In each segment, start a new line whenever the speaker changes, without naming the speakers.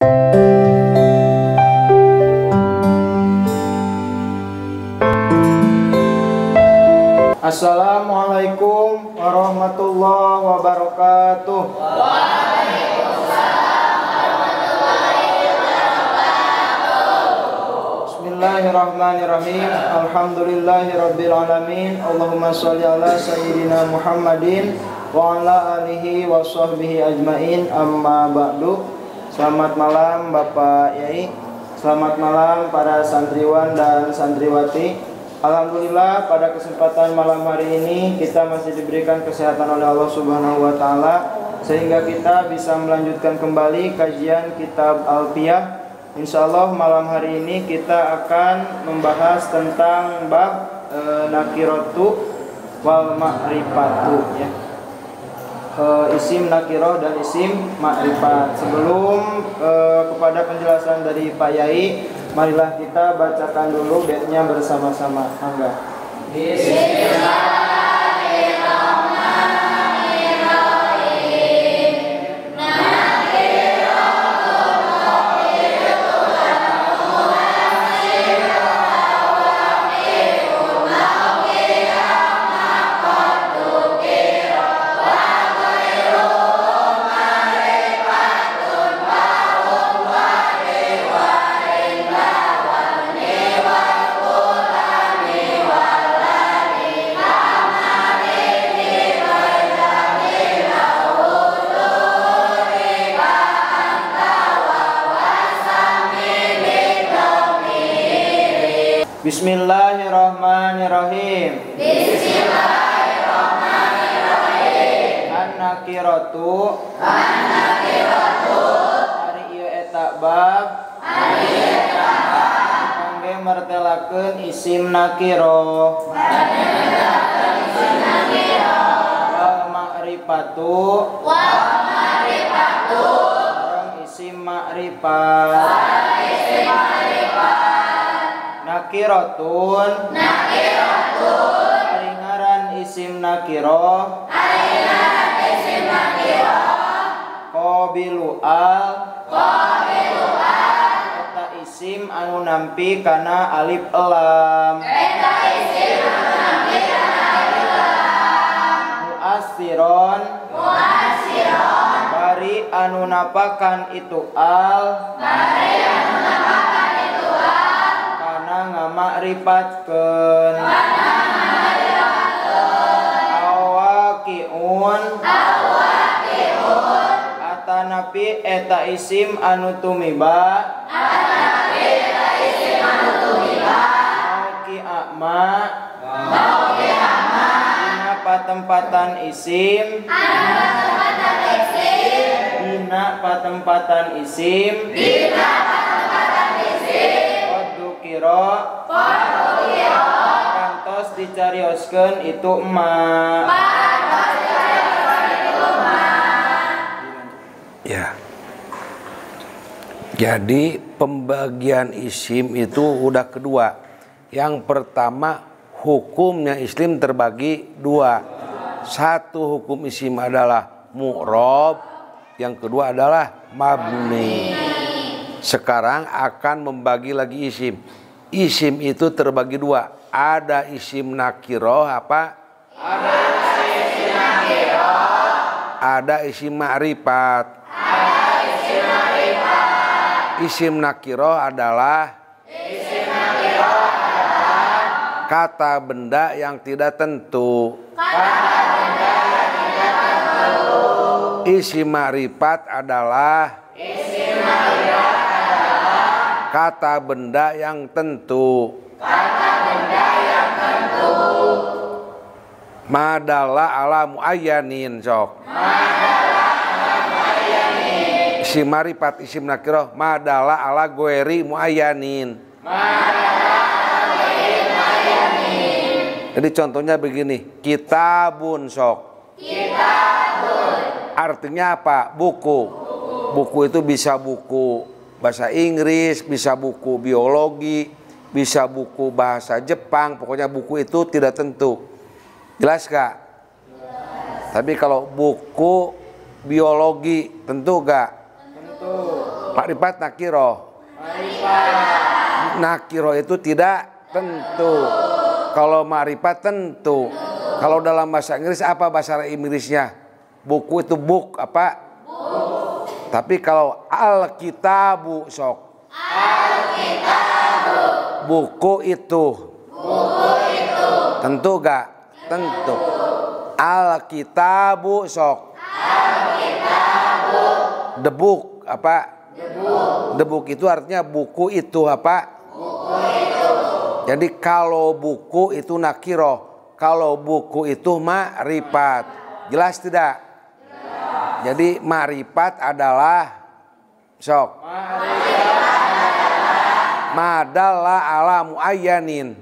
Assalamualaikum warahmatullahi wabarakatuh.
Waalaikumsalam warahmatullahi wabarakatuh.
Bismillahirrahmanirrahim. Alhamdulillahirabbil alamin. Allahumma shalli ala sayyidina Muhammadin wa ala alihi wa sahbihi ajmain. Amma ba'du. Selamat malam Bapak Yai. Selamat malam para santriwan dan santriwati. Alhamdulillah pada kesempatan malam hari ini kita masih diberikan kesehatan oleh Allah Subhanahu wa taala sehingga kita bisa melanjutkan kembali kajian kitab Alfiyah. Insyaallah malam hari ini kita akan membahas tentang bab nakiratu wal ma'rifatu ya. Isim nakiroh dan isim ma'rifat. Sebelum kepada penjelasan dari Pak Yai, marilah kita bacakan dulu baitnya bersama-sama. Mangga. Bismillahirrahmanirrahim.
Bismillahirrahmanirrahim.
An-nakiratu ari ieu eta bab kangge martelakeun isim nakiro wal ma'rifatu sareng isim ma'rifat. Nakiratun ari ngaran isim nakiro qabilu al eta isim anu nampi kana alif lam muassiron bari anu napakan itu al ngamakripatkeun awaqiun atanapi eta isim anu tumiba aqama dina patempatan isim dina patempatan isim kantos dicarioskeun itu emak.
Ya. Jadi pembagian isim itu udah kedua. Yang pertama hukumnya isim terbagi dua. Satu hukum isim adalah mu'rob, yang kedua adalah mabni. Sekarang akan membagi lagi isim. Isim itu terbagi dua. Ada isim nakiroh apa?
Ada isim nakiroh.
Ada isim ma'rifat. Isim nakiroh adalah kata benda yang tidak tentu. Isim ma'rifat adalah kata benda yang tentu. Madalla ala muayyanin sok. Isim ma'rifat isim nakiroh madalla ala goeri muayyanin. Jadi contohnya begini, kitabun sok. Artinya apa? Buku. Buku itu bisa buku bahasa Inggris, bisa buku biologi, bisa buku bahasa Jepang, pokoknya buku itu tidak tentu. Jelas gak? Tapi kalau buku biologi tentu gak?
Tentu.
Makrifat nakiro. Nakiro itu tidak tentu. Kalau makrifat tentu. Kalau dalam bahasa Inggris apa bahasa Inggrisnya? Buku itu book apa? Tapi kalau al-kitabu sok.
Al-kitabu.
Buku itu. Tentu gak? Tentu. Al-kitabu sok.
Al-kitabu.
The book apa? The book itu artinya buku itu apa?
Buku itu.
Jadi kalau buku itu nakiro, kalau buku itu ma'rifat. Jelas tidak? Jadi ma'rifat adalah sok. Madalla ala muayyanin.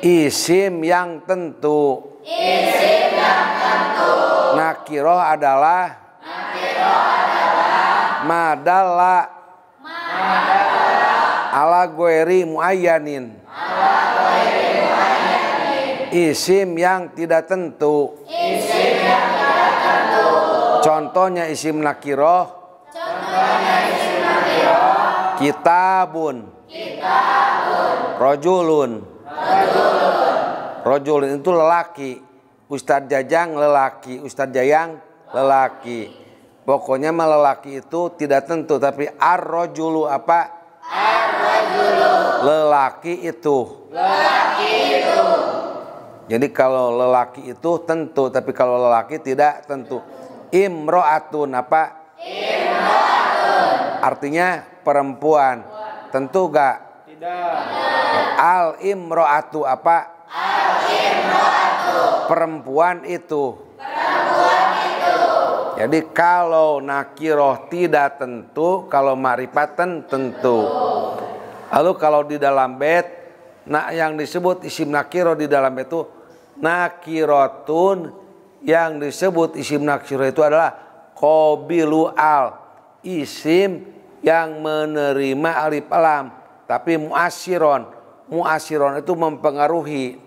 Isim yang tentu. Nakiroh adalah madalla ala ghairi muayyanin. Isim yang tidak tentu. Contohnya isim nakiroh. Kitabun. Rojulun. Rojulun itu lelaki. Ustadz Jajang lelaki. Ustadz Jayang lelaki. Pokoknya lelaki itu tidak tentu. Tapi ar-rojulu apa? Lelaki itu. Jadi kalau lelaki itu tentu. Tapi kalau lelaki tidak tentu. Imro'atun apa? Artinya perempuan. Tentu gak?
Tidak.
Al-imro'atu apa? Perempuan itu. Jadi kalau nakiroh tidak tentu, kalau ma'rifat tentu. Lalu kalau di dalam bait, nah yang disebut isim nakiroh di dalam bait itu nakirotun, yang disebut isim nakiroh itu adalah qabilu al, isim yang menerima alif lam, tapi muasyiron. Muasyiron itu mempengaruhi.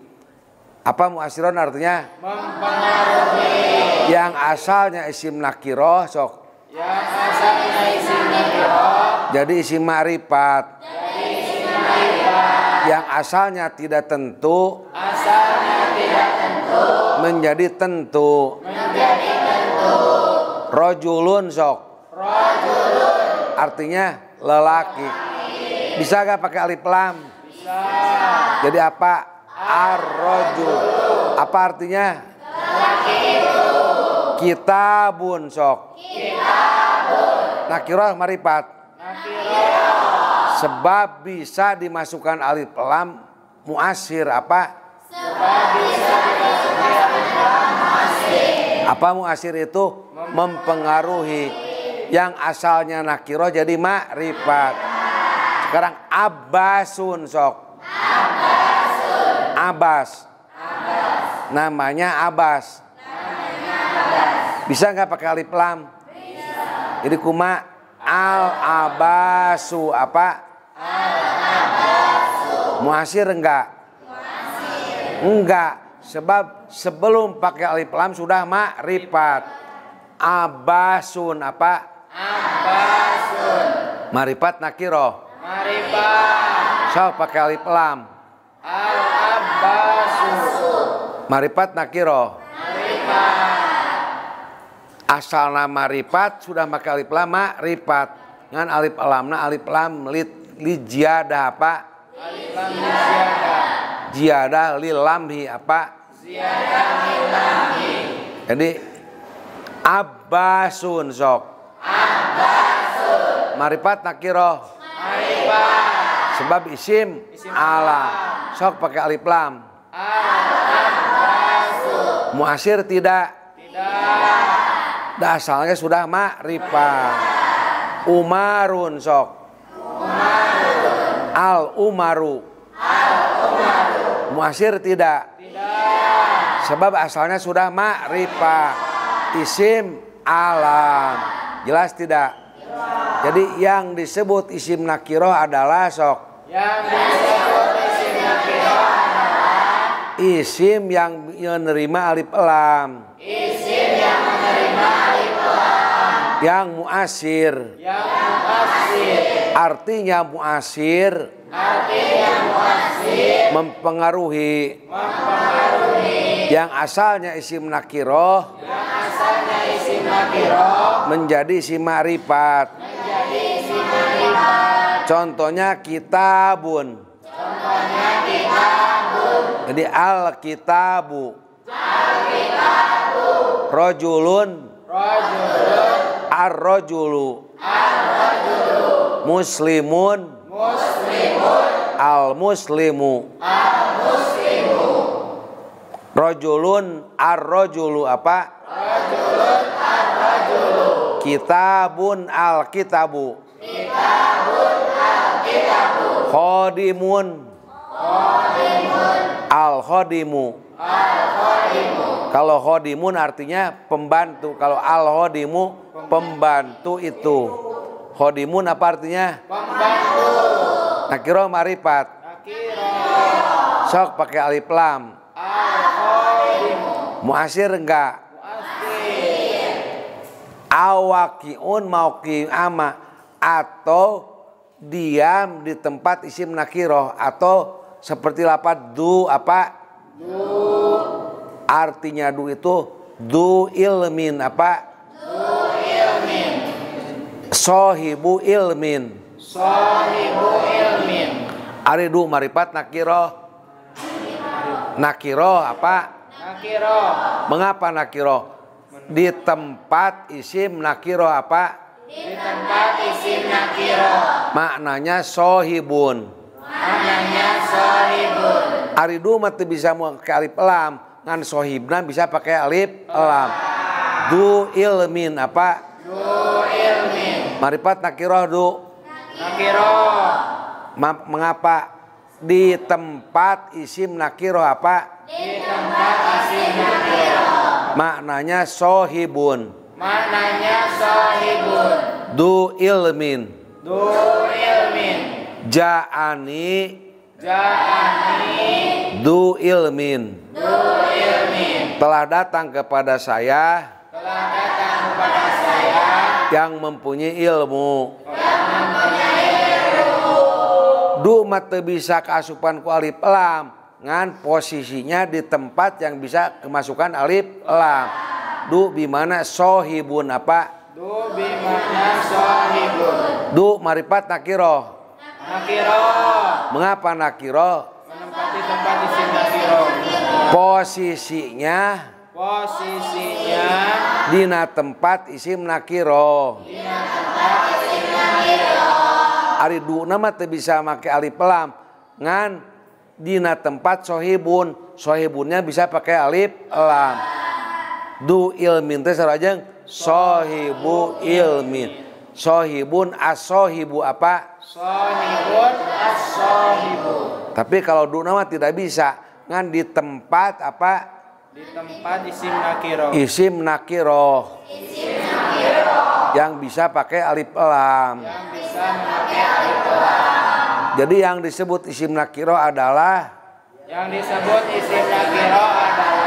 Apa muasyiron artinya?
Mempengaruhi.
Yang asalnya isim nakiroh sok.
Yang asalnya isim nakiroh.
Jadi isim ma'rifat. Yang asalnya tidak tentu. Menjadi tentu. Rojulun sok. Artinya lelaki. Bisa gak pakai alif lam?
Bisa.
Jadi apa? Ar-rojul. Apa artinya? Kitabun sok. Nakirah marifat. Sebab bisa dimasukkan alif lam muasir apa? Apa muasir itu? Mempengaruhi. Yang asalnya nakirah jadi ma'rifat. Sekarang abbasun sok. Abbas. Namanya Abbas. Bisa nggak pakai alif lam? Bisa. Jadi kuma al-abbasu apa? Muasir enggak? Enggak. Sebab sebelum pakai alif lam sudah ma'rifat. Abbasun apa?
Abbasun.
Ma'rifat nakiroh.
Marifat.
So pakai alif lam.
Al-abbasu.
Ma'rifat nakiroh.
Marifat.
Asalna ma'rifat sudah pakai alif lam ma'rifat. Ngan alif lamna alif lam li jiyadah apa?
Alif lam ziyadah.
Jiyadah lil lamhi apa?
Ziyadah lil lamhi.
Jadi abbasun sok. Abbasun. Ma'rifat nakiroh.
Marifat.
Sebab isim alam. Sok pakai alif lam.
Al-abbasu.
Muasir tidak?
Tidak.
Asalnya sudah ma'rifat. Umarun sok. Al-umaru. Muasir tidak?
Tidak.
Sebab asalnya sudah ma'rifat. Isim alam. Jelas tidak? Jadi yang disebut isim nakiroh adalah sok.
Yang disebut isim nakiroh adalah
isim yang menerima alif lam.
isim yang menerima alif lam.
Yang muasir.
Yang muasir.
Artinya muasir.
Artinya muasir.
Mempengaruhi.
Mempengaruhi.
Yang asalnya isim nakiroh.
Yang asalnya isim nakiroh.
Menjadi isim ma'rifat.
Menjadi isim ma'rifat.
Contohnya kitabun.
Contohnya kitabun.
Jadi al-kitabu. Al-kitabu. Rojulun.
Rajulun.
Ar-rojulu.
Ar-rajulu.
Muslimun.
Muslimun.
Al-muslimu.
Al-muslimu.
Rojulun ar-rojulu apa?
Rajulun. Ar-rajulu.
Kitabun al-kitabu.
Kitabun. Al-kitabu.
Khodimun.
Khodimun.
Al-khodimu.
Al-khodimu.
Kalau khodimun artinya pembantu. Kalau al-khodimu pembantu itu. Khodimun apa artinya?
Pembantu.
Nakiro ma'rifat.
Nakiro.
Sok pakai alif lam.
Al-khodimu.
Muasir enggak?
Muasir.
Awakiun mauki ama. Atau diam di tempat isim nakiroh. Atau seperti lapad du apa?
Du.
Artinya du itu du ilmin apa?
Du ilmin.
Sohibu ilmin.
Sahibu ilmin.
Ari du marifat nakiro. Nakiro apa?
Nakiro.
Mengapa nakiro? Di tempat isim nakiro apa?
Di tempat isim nakiro.
Maknanya sohibun.
Maknanya sahibun.
Ari du mah teu bisa pakai alif lam. Ngan sohibna bisa pakai alif lam. Du ilmin apa?
Du ilmin.
Marifat nakiro du.
Nakiro.
Mengapa? Di tempat isim nakiro apa?
Di tempat isim nakiro.
Maknanya sohibun.
Maknanya sahibun.
Du ilmin.
Du ilmin.
Ja'ani.
Ja'ani.
Du ilmin.
Du ilmin.
Telah datang kepada saya
Telah datang kepada saya
yang mempunyai ilmu.
yang mempunyai ilmu.
Du mah teu bisa keasupan ku alif lam. Ngan posisinya di tempat yang bisa kemasukan alif lam. Du bimana sohibun apa?
Du bimana sahibun.
Du marifat nakiro.
Nakiro.
Mengapa nakiro?
Menempati tempat isim nakiro.
Posisinya
Posisinya
dina tempat isim nakiro.
dina tempat isim nakiro.
Ari du nama teu bisa make alif lam. Ngan dina tempat sohibun. Sohibunnya bisa pakai alif lam. Du ilmin teh sarajeng sohibu ilmin. Sohibun as-sohibu apa?
Sahibun as-sahibu.
Tapi kalau du nama tidak bisa. Ngan di tempat apa?
Di tempat isim nakiro.
Isim nakiro. Yang bisa pakai alif lam.
Yang bisa memakai alif lam.
Jadi yang disebut isim nakiro adalah
Yang disebut isim nakiro adalah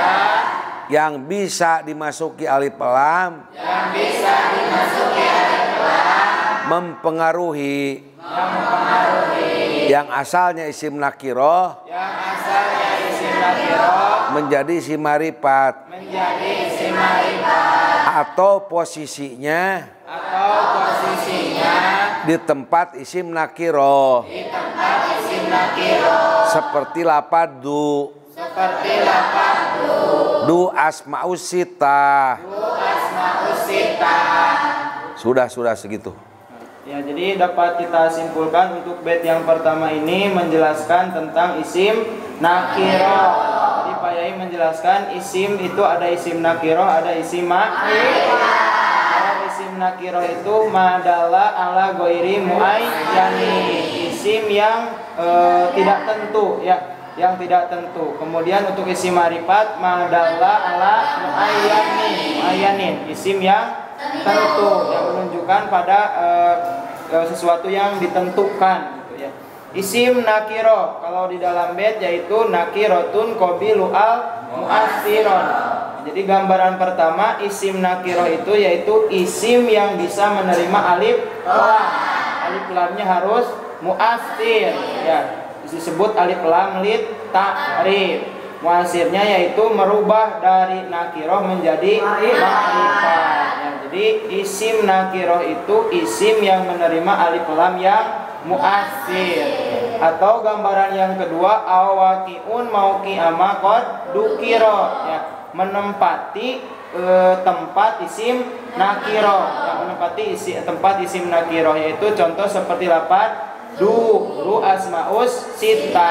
yang bisa dimasuki alif lam,
yang bisa dimasuki alif lam,
mempengaruhi
yang mempengaruhi
yang asalnya isim nakiro
yang asalnya isim nakiro
menjadi isim ma'rifat
menjadi isim ma'rifat
atau posisinya
atau posisinya
di tempat isim nakiro
di tempat isim nakiro
seperti lapad du.
seperti lapad
Du asma'us sita.
du asma'us sita.
Sudah segitu.
Ya, jadi dapat kita simpulkan untuk bait yang pertama ini menjelaskan tentang isim nakiro. Jadi Pak Yai menjelaskan isim itu ada isim nakiro, ada isim ma'rifat. Kalau isim nakiro itu madalla ala ghairi muayyani, isim yang tidak tentu ya, yang tidak tentu. Kemudian untuk isim ma'rifat madalla ala muayyanin, isim yang tentu yang menunjukkan pada sesuatu yang ditentukan gitu ya. Isim nakiro kalau di dalam bait yaitu nakirotun qabilu al mu'assiron. Jadi gambaran pertama isim nakiroh itu yaitu isim yang bisa menerima alif lam. Alif lamnya harus mu'assir ya. Disebut alif lam lid ta'rif. Mu'assirnya yaitu merubah dari nakiroh menjadi ma'rifah. Ya, jadi isim nakiroh itu isim yang menerima alif lam yang mu'assir. Atau gambaran yang kedua awakiun mauki ama qad dukiro ya, menempati tempat isim nakiro, yang menempati tempat isim nakiro, yaitu contoh seperti lafaz du asmaus sita.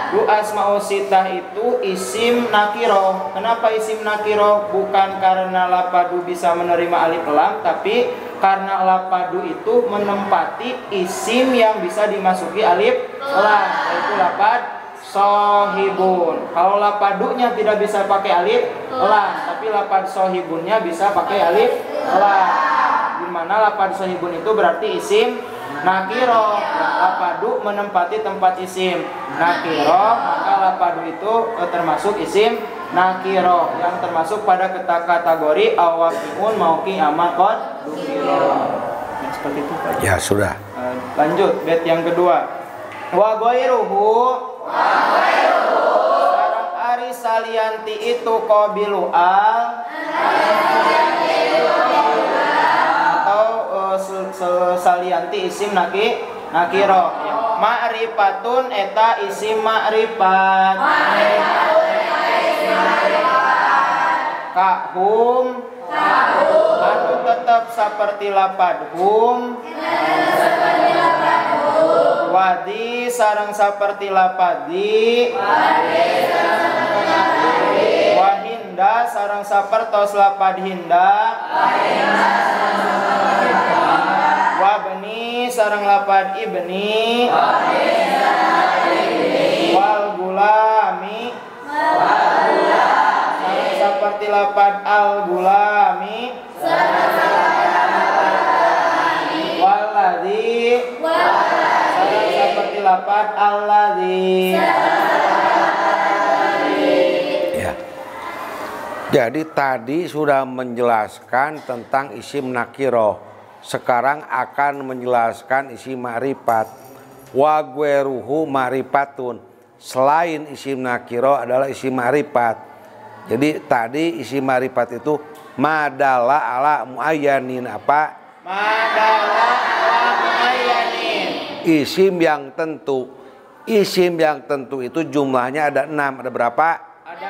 Du asmaus sita itu isim nakiro. Kenapa isim nakiro? Bukan karena lafaz du bisa menerima alif lam, tapi karena lafaz du itu menempati isim yang bisa dimasuki alif lam, yaitu lafaz sohibun. Kalau lafaz du-nya tidak bisa pakai alif lam, tapi lafaz sohibunnya bisa pakai alif lam. Di mana lafaz sohibun itu berarti isim nakiro. Lafaz du menempati tempat isim nakiro, maka lafaz du itu termasuk isim nakiro yang termasuk pada kategori awakiun mauki ama qad dukiro. Ya, seperti itu Pak.
Ya sudah.
Lanjut bait yang kedua. Wa ghairuhu sareng ari salianti itu qabilu al atau salianti isim nakiro ya. Ma'rifatun eta isim ma'rifat. Kahum anu tetap seperti lafaz hum. Wadi sareng saperti lafaz di. Wahinda sareng sapertos lafaz hinda. Wabni sareng lafaz ibni. Wal gulami sareng saperti lafaz al gulami. Waladzi seperti lafaz alladzi.
Ya. Jadi tadi sudah menjelaskan tentang isim nakiro. Sekarang akan menjelaskan isim ma'rifat. Wa ghairuhu ma'rifatun. Selain isim nakiro adalah isim ma'rifat. Jadi tadi isim ma'rifat itu madalla ala muayyanin apa?
Madalla ala muayyanin.
Isim yang tentu. Isim yang tentu itu jumlahnya ada 6. Ada berapa?
Ada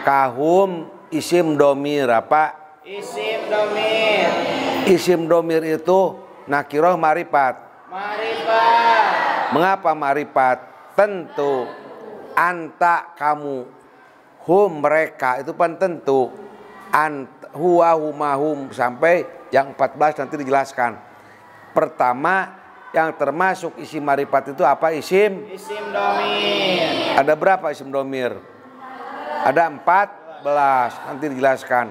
6.
Kahum isim domir apa?
Isim domir.
Isim domir itu nakiroh marifat.
Marifat.
Mengapa marifat? Tentu. Anta kamu. Hum mereka itu kan tentu. Huwa humahum sampai yang 14 nanti dijelaskan. Pertama yang termasuk isim marifat itu apa? Isim
Domir.
Ada berapa isim domir? Ada 14. Nanti dijelaskan.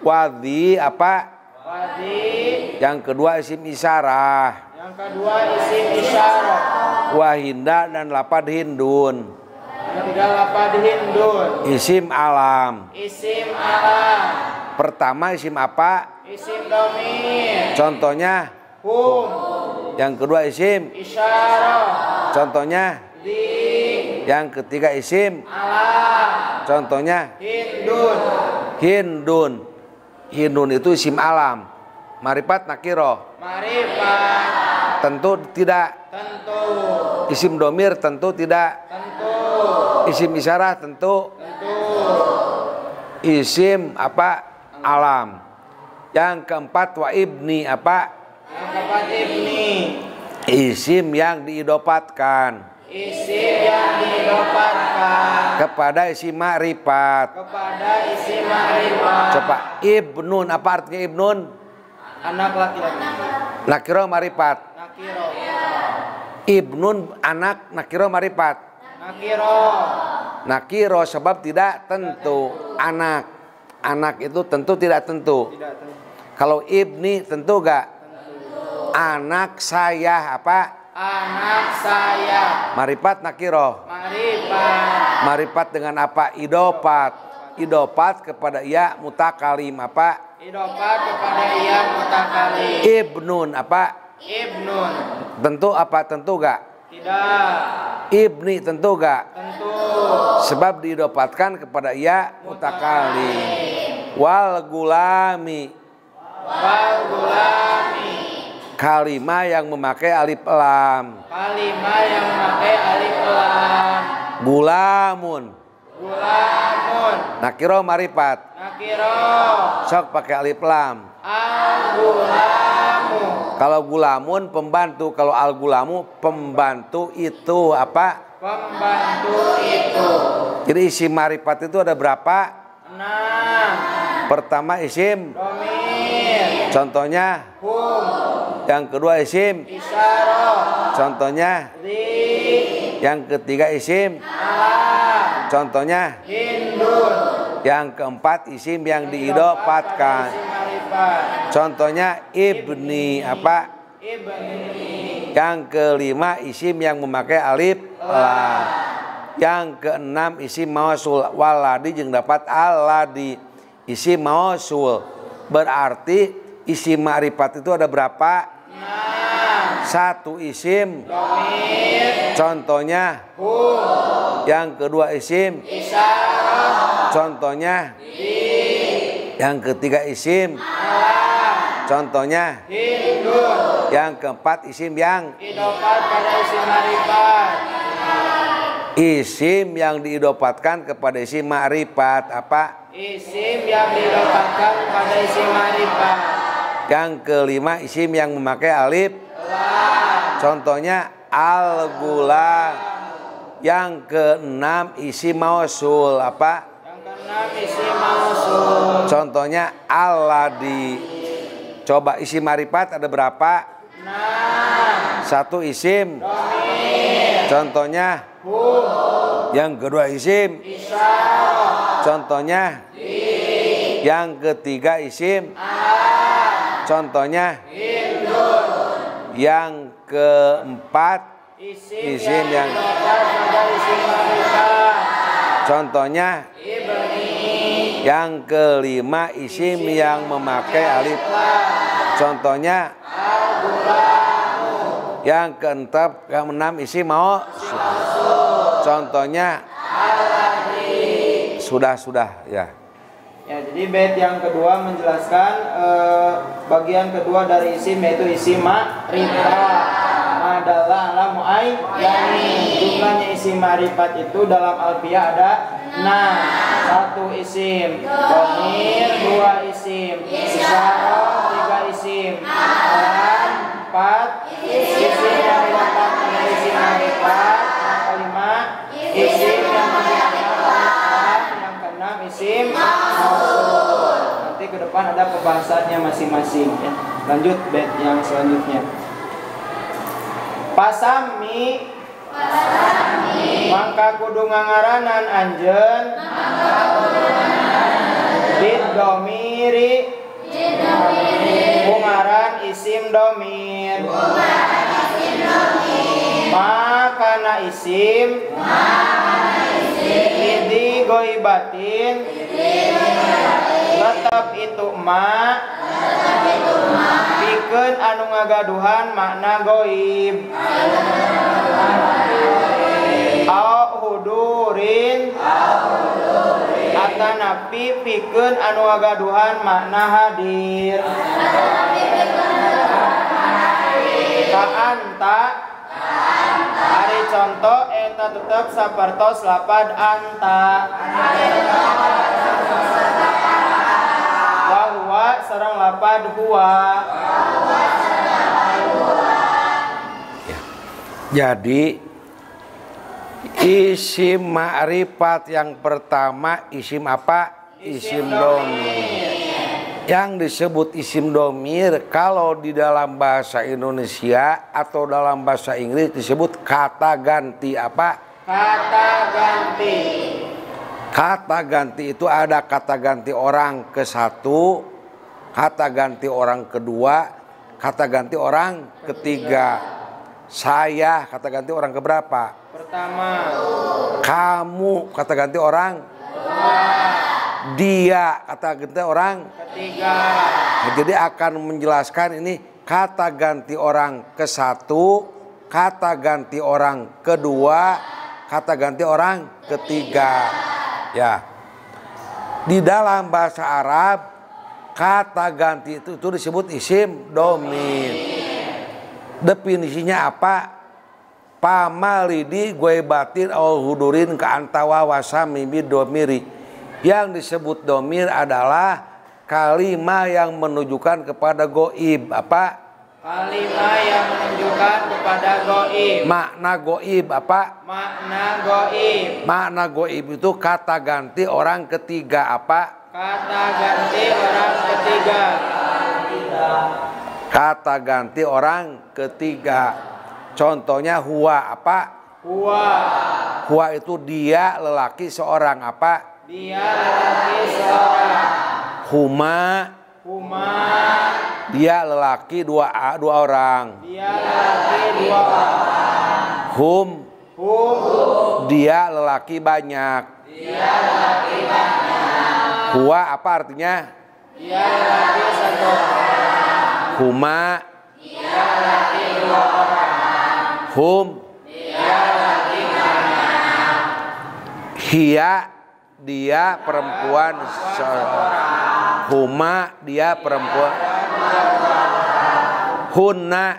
Wadhi apa?
Wadhi.
Yang kedua isim isyarah.
Yang kedua isim isyarah.
Wahinda dan lapad hindun.
Yang ketiga lapad hindun.
Isim alam.
Isim alam.
Pertama isim apa?
Isim domir.
Contohnya
Hum.
Yang kedua isim
Isyarah.
contohnya
Di.
Yang ketiga isim
Alam.
contohnya
Hindun.
hindun. Hindun itu isim alam. Marifat nakiro.
Marifat.
Tentu tidak.
Tentu.
Isim domir tentu tidak.
Tentu.
Isim isyarah tentu.
Tentu.
Isim apa? Alam. Yang keempat wa ibni apa?
Yang keempat ibni.
Isim yang diidopatkan
Isim yang diidopatkan
kepada isim ma'rifat.
kepada isim ma'rifat.
Coba ibnun apa artinya ibnun?
Anak laki-laki.
Nakiro ma'rifat.
Nakiro.
Ibnun anak nakiro ma'rifat.
Nakiro.
Nakiro sebab tidak tentu. Anak itu tentu tidak tentu.
Tidak tentu.
Kalau ibni tentu gak? Anak saya apa?
Anak saya.
Marifat nakiro.
Marifat.
Marifat dengan apa? Idopat. idopat kepada ia mutakalim apa?
Idopat kepada ia mutakalim.
Ibnun apa?
Ibnun.
Tentu apa? Tentu gak?
Tidak.
Ibni tentu gak?
Tentu.
Sebab diidopatkan kepada ia mutakalim. Wal gulami.
Wal gulami.
Kalimah yang memakai alif lam.
Kalimah yang memakai alif lam.
Gulamun.
Gulamun.
Nakiro marifat.
Nakiro.
Sok pakai alif lam.
Al gulamu.
Kalau gulamun pembantu, kalau al gulamu pembantu itu apa?
Pembantu itu.
Jadi isim marifat itu ada berapa?
6.
Pertama isim.
Domir.
Contohnya.
Hum.
Yang kedua isim.
Isyarah.
Contohnya.
Zi.
Yang ketiga isim.
Alam.
Contohnya.
Hindun.
Yang keempat isim yang diidopatkan.
Isim marifat.
Contohnya ibni apa?
Ibni.
Yang kelima isim yang memakai alif lam. Yang keenam isim mausul waladi jeung dapat aladi. Isim mausul berarti isim ma'rifat itu ada berapa?
6.
Satu isim.
Domir.
Contohnya.
Hum.
Yang kedua isim.
Isyarah.
Contohnya.
Di.
Yang ketiga isim.
Alam.
Contohnya.
Hindun.
Yang keempat isim yang
Idopat pada isim marifat.
isim yang diidopatkan kepada isim ma'rifat apa?
Isim yang didapatkan pada isim marifat.
Yang kelima isim yang memakai alif.
Lam.
Contohnya al-gulam. Yang keenam isim mausul apa?
Yang keenam isim mausul.
Contohnya aladi. Coba isim marifat ada berapa?
6.
Satu isim.
Domir.
Contohnya.
Hum.
Yang kedua isim.
Isyarah.
Contohnya.
Di.
Yang ketiga isim.
Alam.
Contohnya.
Hindun.
Yang keempat
Isim yang didapatkan pada isim marifat.
contohnya.
Ibni.
Yang kelima isim yang memakai alif. Contohnya.
Al-gulamu.
Yang keenam isim mau. Contohnya.
Aladi.
Sudah ya.
Ya, jadi bait yang kedua menjelaskan bagian kedua dari isim yaitu isim ma'rifat. Adalah lamu ai yani jumlahnya isim ma'rifat itu dalam alfiyah ada 6. Satu isim domir, 2 isim isyarah, 3 isim alam, 4 isim yang didapatkan dari isim ma'rifat, yang kelima isim yang didapatkan, yang keenam isim mausul. Nanti ke depan ada pembahasannya masing-masing ya. Lanjut bait yang selanjutnya. Pasami mangka kudu ngangaranan anjeun bid domiri ngaran isim domir makana isim idi goibatin tetap itu ma pikeun anu ngagaduhan makna goib au hudurin atanapi pikeun anu ngagaduhan makna hadir ka anta ari contoh eta tetep sapertos lapad anta wa sareng lapad huwa.
Jadi isim ma'rifat yang pertama isim apa? Isim domir. Yang disebut isim domir kalau di dalam bahasa Indonesia atau dalam bahasa Inggris disebut kata ganti apa?
Kata ganti.
Kata ganti itu ada kata ganti orang ke satu, kata ganti orang kedua, kata ganti orang ketiga. Saya kata ganti orang keberapa?
Pertama.
Kamu kata ganti orang kedua. Dia kata ganti orang
ketiga.
Nah, jadi akan menjelaskan ini kata ganti orang ke satu, kata ganti orang kedua, kata ganti orang ketiga. Ya. Di dalam bahasa Arab kata ganti itu disebut isim domir. Definisinya apa? Pamalidi gue batin au hudurin ka antawa wasami bidomiri. Yang disebut domir adalah kalimah yang menunjukkan kepada goib. Apa?
Kalimah yang menunjukkan kepada goib.
Makna goib apa?
Makna goib.
Makna goib itu kata ganti orang ketiga. Apa?
Kata ganti orang ketiga.
Kata ganti orang ketiga. Contohnya huwa apa?
Huwa.
Huwa itu dia lelaki seorang. Apa?
Dia lelaki seorang.
Huma.
Huma.
Dia lelaki dua orang.
Dia lelaki dua orang.
Hum.
Hum.
Dia lelaki banyak.
Dia lelaki banyak.
Huwa apa artinya?
Dia lelaki satu orang.
Huma.
Dia lelaki dua orang.
Hum.
Dia lelaki banyak.
Hia. Dia perempuan seorang. Huma. Dia perempuan. Hunna.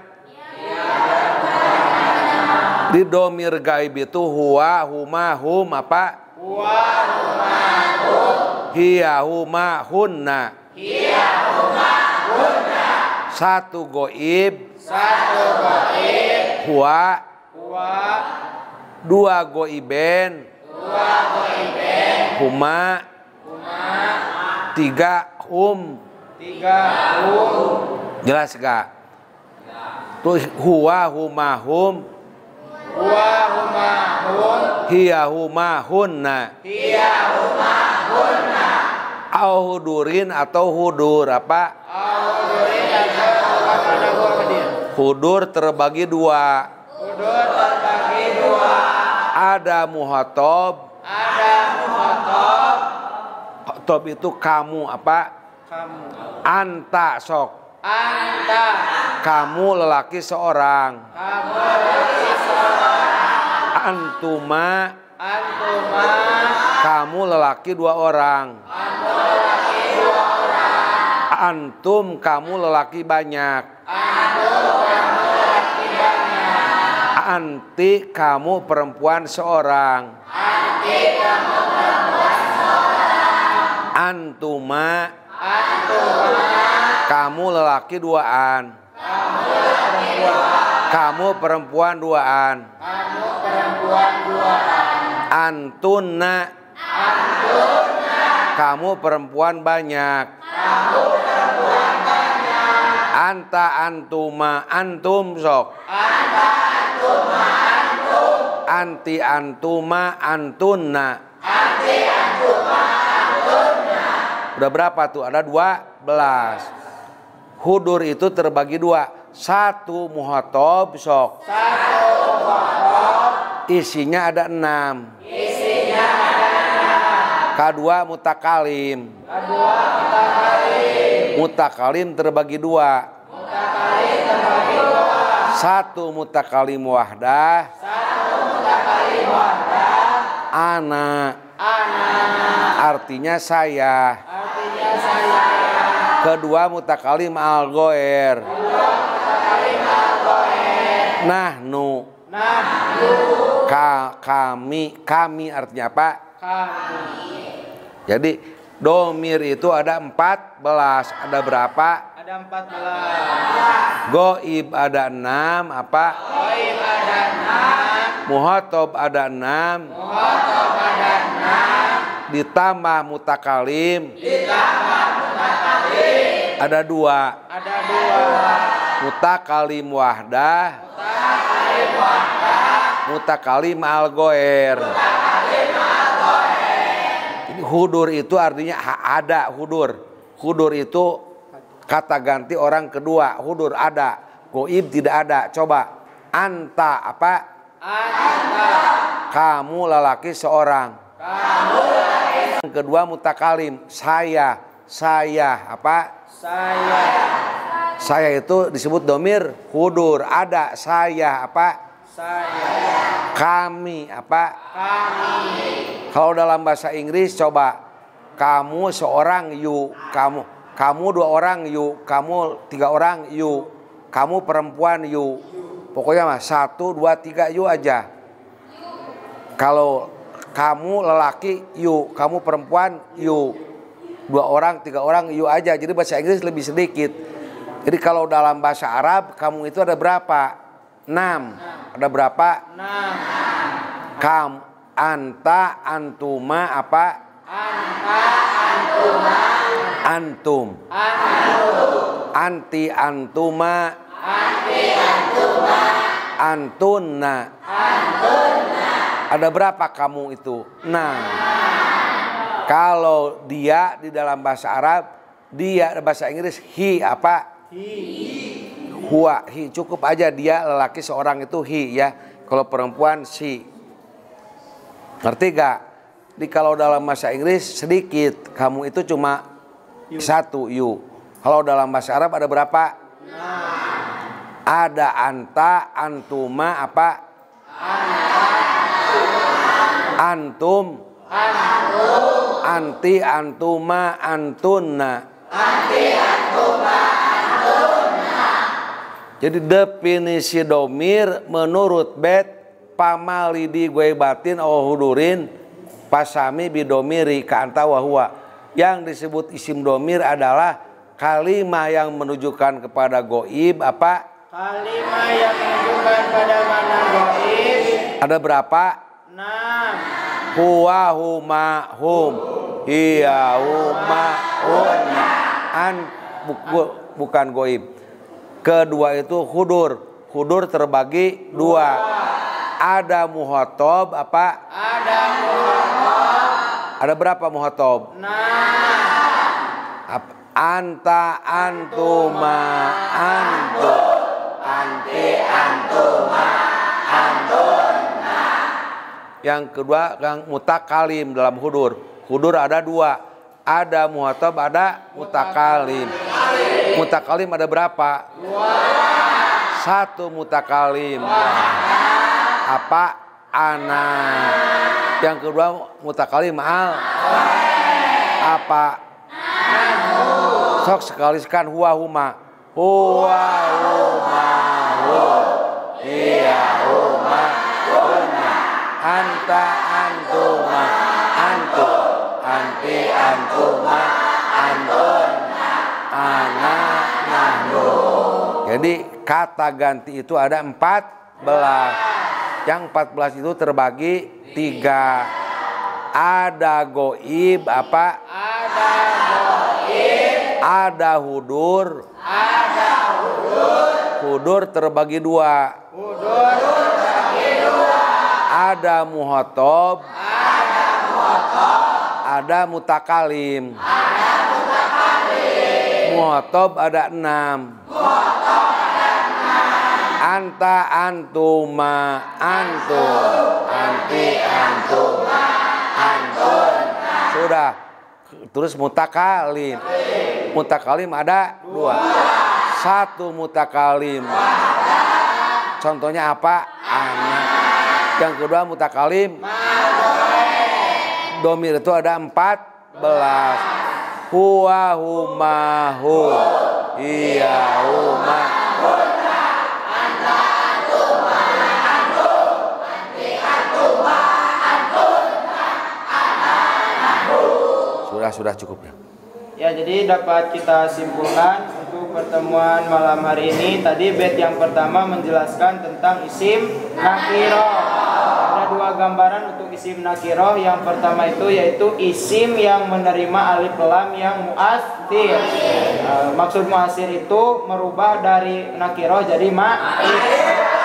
Di domir gaib itu huwa, huma, hum apa?
Huwa, huma, hum.
Hiya, huma, hunna.
Hiya, huma, hunna.
Satu goib.
Satu goib.
Huwa.
Huwa.
Dua goiben.
Dua goiben.
Huma.
Huma.
Tiga hum.
Tiga hum.
Jelas gak? Tuh huwa, huma, hum.
Huwa, huma, hum.
Hiya, huma, hunna.
Hiya, huma, hunna.
Au hudurin atau hudur apa?
Hudurin atau pada hudur.
Hudur terbagi dua.
Hudur terbagi dua.
Ada muhatob.
Ada muhatob.
Muhatob itu kamu apa?
Kamu.
Anta sok.
Anta.
Kamu lelaki seorang.
Kamu lelaki seorang.
Antuma.
Antuma.
Kamu lelaki dua orang.
Kamu lelaki dua orang.
Antum kamu lelaki banyak.
Antum kamu lelaki banyak.
Anti kamu perempuan seorang.
Anti kamu perempuan seorang.
Antuma.
Antuma.
Kamu lelaki duaan.
Kamu lelaki duaan.
Kamu perempuan duaan.
Kamu perempuan duaan.
Antunna.
Antuna.
Kamu perempuan banyak.
Kamu perempuan banyak.
Anta antuma antum sok.
Anta antuma antum.
Anti antuma antunna.
Anti antuma antunna.
Udah berapa tuh? Ada 12. Hudur itu terbagi dua. Satu muhatob sok.
Satu muhatob.
Isinya ada 6.
Isinya ada 6.
Kedua mutakalim.
Kedua mutakalim.
Mutakalim terbagi dua.
Mutakalim terbagi dua.
Satu mutakalim wahdah.
Satu mutakalim wahdah.
Ana.
Ana.
Artinya saya.
Artinya saya.
Kedua mutakalim al-goer.
Kedua mutakalim al-goer.
Nahnu.
Nahnu.
Kami artinya apa?
Kami.
Jadi domir itu ada 14. Ada berapa?
Ada 14.
Goib ada 6. Apa?
Goib ada 6.
Muhatob ada 6.
Muhatob ada 6.
Ditambah mutakalim.
Ditambah mutakalim.
Ada 2.
Ada 2.
Mutakalim wahdah.
Mutakalim wahdah.
Mutakalim al-goer.
Mutakalim al-goer.
Jadi hudur itu artinya ada hudur. Hudur itu kata ganti orang kedua. Hudur ada. Goib tidak ada. Coba. Anta apa?
Anta.
Kamu lelaki seorang.
Kamu lelaki
Yang kedua mutakalim, saya apa? Saya itu disebut domir hudur. Ada saya apa? Kami apa? Kalau dalam bahasa Inggris coba, kamu seorang you, kamu 2 orang you, kamu 3 orang you, kamu perempuan you. Pokoknya mah 1, 2, 3 you aja. Kalau kamu lelaki you, kamu perempuan you, 2 orang 3 orang you aja. Jadi bahasa Inggris lebih sedikit. Jadi kalau dalam bahasa Arab kamu itu ada berapa? 6. Ada berapa? 6. Anta, antuma apa? Antum. Anti, antuma. Antunna. Ada berapa kamu itu? 6. Kalau dia di dalam bahasa Arab, dia bahasa Inggris he apa? Huwa, he, cukup aja dia lelaki seorang itu he ya. Kalau perempuan si. Ngerti gak? Jadi kalau dalam bahasa Inggris sedikit, kamu itu cuma 1 you. Kalau dalam bahasa Arab ada berapa? Ada anta, antuma apa? Antum, anti, antuma, antunna. Jadi definisi domir menurut bet pamalidi gue batin hudurin pasami bidomiri ka'anta wa huwa. Yang disebut isim domir adalah kalimah yang menunjukkan kepada goib apa?
Kalimah yang menunjukkan pada mana goib.
Ada berapa?
6.
Huwa, huma, hum, hiya, huma, hunna. Bukan goib. Kedua itu hudur. Hudur terbagi 2. Ada muhotob apa?
Ada muhotob.
Ada berapa muhotob?
6.
Anta, antuma, antum, anti, antuma, antuna. Yang kedua yang mutakalim dalam hudur. Hudur ada 2. Ada muhotob, ada mutakalim. Mutakalim ada berapa? 1 mutakalim. Apa? Ana. Yang kedua mutakalim al. Apa? Sok sekali-sekali huwa huma. Huwa huma hum. Hiya huma hunna. Anta antuma antum. Anti antuma antun. Ana nahnu. Jadi kata ganti itu ada 14. Yang 14 itu terbagi 3. Ada goib apa?
Ada goib.
Ada hudur.
Ada hudur.
Hudur terbagi 2.
Hudur terbagi 2.
Ada muhotob.
Ada muhotob.
Ada mutakalim.
Ada mutakalim.
Muhotob ada 6.
Muhotob ada 6.
Anta, antuma, antum, anti, antuma, antun. Sudah. Terus mutakalim. Mutakalim ada 2. 1 mutakalim. Contohnya apa? Anak. Yang kedua mutakalim. Domir itu ada 14. Huwa huma hum. Iya huma. Sudah cukup ya.
Ya, jadi dapat kita simpulkan untuk pertemuan malam hari ini. Tadi bait yang pertama menjelaskan tentang isim nakiroh. Ada 2 gambaran untuk isim nakiroh. Yang pertama itu yaitu isim yang menerima alif lam yang mu'athir. Maksud mu'athir itu merubah dari nakiroh jadi ma'rifah.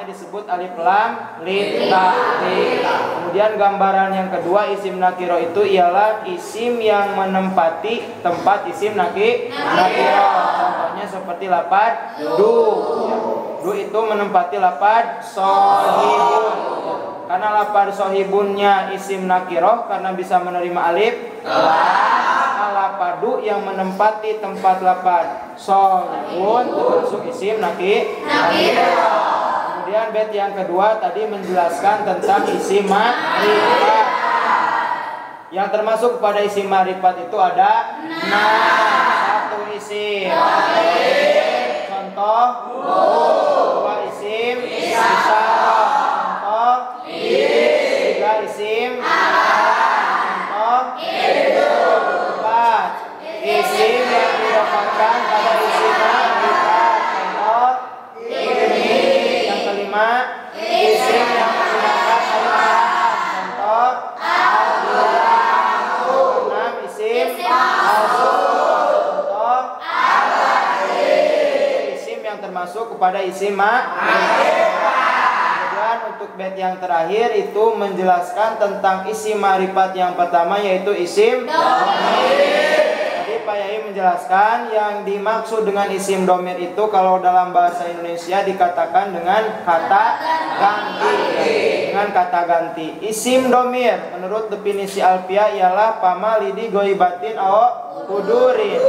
Disebut alif lam litakdir. Kemudian gambaran yang kedua isim nakiro itu ialah isim yang menempati tempat isim nakiro. Contohnya seperti lapad du. Du itu menempati lapad sohibun. Karena lapad sohibunnya isim nakiroh karena bisa menerima alif. Lapadu yang menempati tempat lapad sohibun termasuk isim nakiroh. Kemudian bait yang kedua tadi menjelaskan tentang isim ma'rifat. Yang termasuk pada isim ma'rifat itu ada satu isim. Contoh dua isim isyarah. Contoh tiga isim contoh empat isim yang didapatkan pada isim ma'rifat. Contoh yang kelima isim yang menggunakan alif. Contoh enam isim contoh isim yang termasuk kepada isim ma'rifat. Kemudian untuk bait yang terakhir itu menjelaskan tentang isim ma'rifat yang pertama yaitu isim dhamir. Tadi Pak Yai menjelaskan yang dimaksud dengan isim dhamir itu kalau dalam bahasa Indonesia dikatakan dengan kata ganti. Dengan kata ganti. Isim dhamir menurut definisi Alfiah ialah pamalidi goibatin au kudurin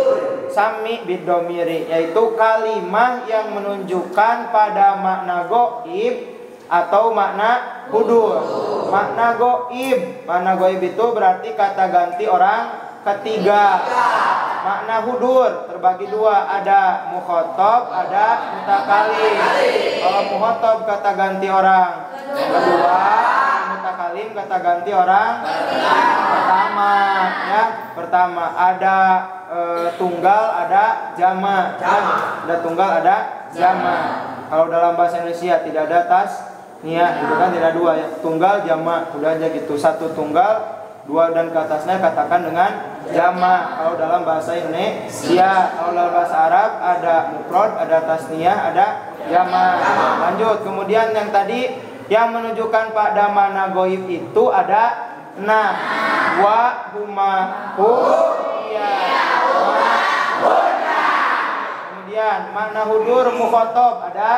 sami bidomiri, yaitu kalimah yang menunjukkan pada makna goib atau makna hudur. Makna goib itu berarti kata ganti orang ketiga. Makna hudur terbagi dua, ada mukhotob, ada mutakalim. Kalau mukhotob kata ganti orang kedua, mutakalim kata ganti orang pertama. Ya, pertama ada tunggal, ada jama. Ada tunggal, ada jama. Kalau dalam bahasa Indonesia tidak ada tasniah, itu kan tidak dua ya. Tunggal jama, udah aja gitu. Satu tunggal, dua dan ke atasnya katakan dengan jama. Kalau dalam bahasa Indonesia, kalau dalam bahasa Arab ada mufrad, ada tasniah, ada jama. Lanjut, kemudian yang tadi yang menunjukkan pada mana goib itu ada wa huma hu iya. Kemudian makna hudur mukhotob ada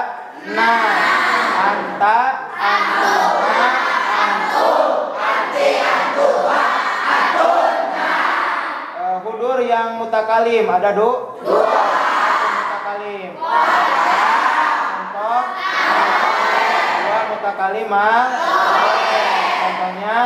anta antuma antum anti antuma antuna. Hudur yang mutakalim ada dua mutakalim. Contoh dua mutakalimah. Contohnya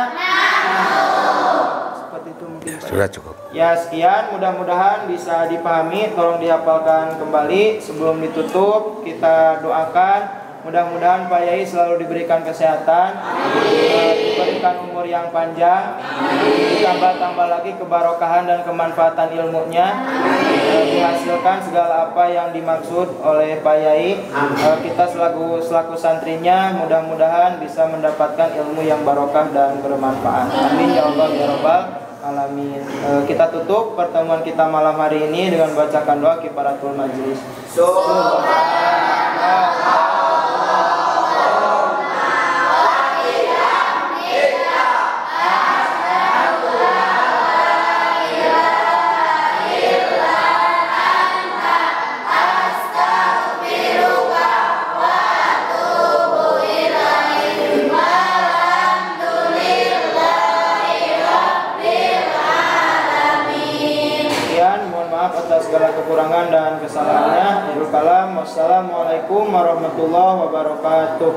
seperti itu mungkin.
Ya, sudah cukup.
Ya, sekian, mudah-mudahan bisa dipahami. Tolong dihafalkan kembali. Sebelum ditutup kita doakan mudah-mudahan Pak Yai selalu diberikan kesehatan, diberikan umur yang panjang, ditambah-tambah lagi kebarokahan dan kemanfaatan ilmunya, dihasilkan segala apa yang dimaksud oleh Pak Yai. Kita selaku santrinya mudah-mudahan bisa mendapatkan ilmu yang barokah dan bermanfaat. Amin ya Allah ya Rabbal alamin. Kita tutup pertemuan kita malam hari ini dengan bacakan doa kifaratul majlis. Atas segala kekurangan dan kesalahannya. Akhirul kalam. Wassalamualaikum warahmatullahi wabarakatuh.